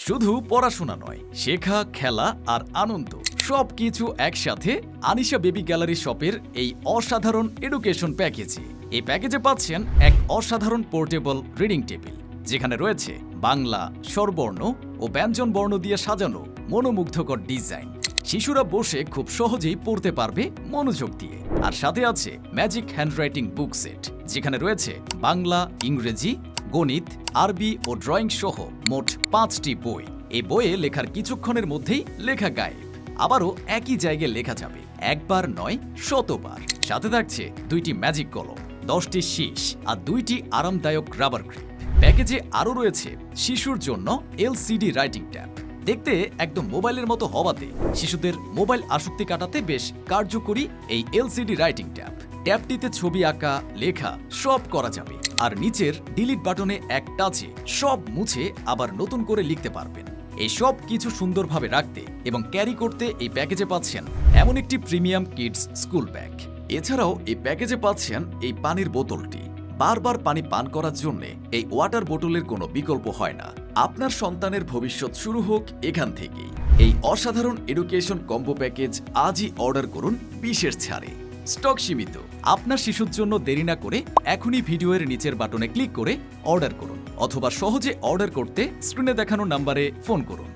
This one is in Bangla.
শুধু পড়াশোনা নয়, শেখা, খেলা আর আনন্দ সবকিছু একসাথে আনিশা বেবি গ্যালারি শপের এই অসাধারণ এডুকেশন প্যাকেজে। এই প্যাকেজে পাচ্ছেন এক অসাধারণ পোর্টেবল রিডিং টেবিল, যেখানে রয়েছে বাংলা স্বরবর্ণ ও ব্যঞ্জন বর্ণ দিয়ে সাজানো মনোমুগ্ধকর ডিজাইন। শিশুরা বসে খুব সহজেই পড়তে পারবে মনোযোগ দিয়ে। আর সাথে আছে ম্যাজিক হ্যান্ডরাইটিং বুক সেট, যেখানে রয়েছে বাংলা, ইংরেজি, গণিত, আরবি ও ড্রয়িং সহ মোট 5টি বই। এই বইয়ে লেখার কিছুক্ষণের মধ্যেই লেখা গায়েব, আবারও একই জায়গায় লেখা যাবে, একবার নয় শতবার। সাথে থাকছে 2টি ম্যাজিক কলম, 10টি শীষ আর 2টি আরামদায়ক রাবার গ্রিপ। প্যাকেজে আরও রয়েছে শিশুর জন্য এলসিডি রাইটিং ট্যাব, দেখতে একদম মোবাইলের মতো হওয়াতে শিশুদের মোবাইল আসক্তি কাটাতে বেশ কার্যকরী এই এলসিডি রাইটিং ট্যাব। ট্যাবটিতে ছবি আঁকা, লেখা সব করা যাবে, আর নিচের ডিলিট বাটনে এক টাচে সব মুছে আবার নতুন করে লিখতে পারবেন। এই সব কিছু সুন্দরভাবে রাখতে এবং ক্যারি করতে এই প্যাকেজে পাচ্ছেন এমন একটি প্রিমিয়াম কিডস স্কুল ব্যাগ। এছাড়াও এই প্যাকেজে পাচ্ছেন এই পানির বোতলটি। বারবার পানি পান করার জন্য এই ওয়াটার বোতলের কোনো বিকল্প হয় না। আপনার সন্তানের ভবিষ্যৎ শুরু হোক এখান থেকেই। এই অসাধারণ এডুকেশন কম্বো প্যাকেজ আজই অর্ডার করুন বিশেষ ছাড়ে। স্টক সীমিত। আপনার শিশুর জন্য দেরি না করে এখনই ভিডিওর নিচের বাটনে ক্লিক করে অর্ডার করুন, অথবা সহজে অর্ডার করতে স্ক্রিনে দেখানো নম্বরে ফোন করুন।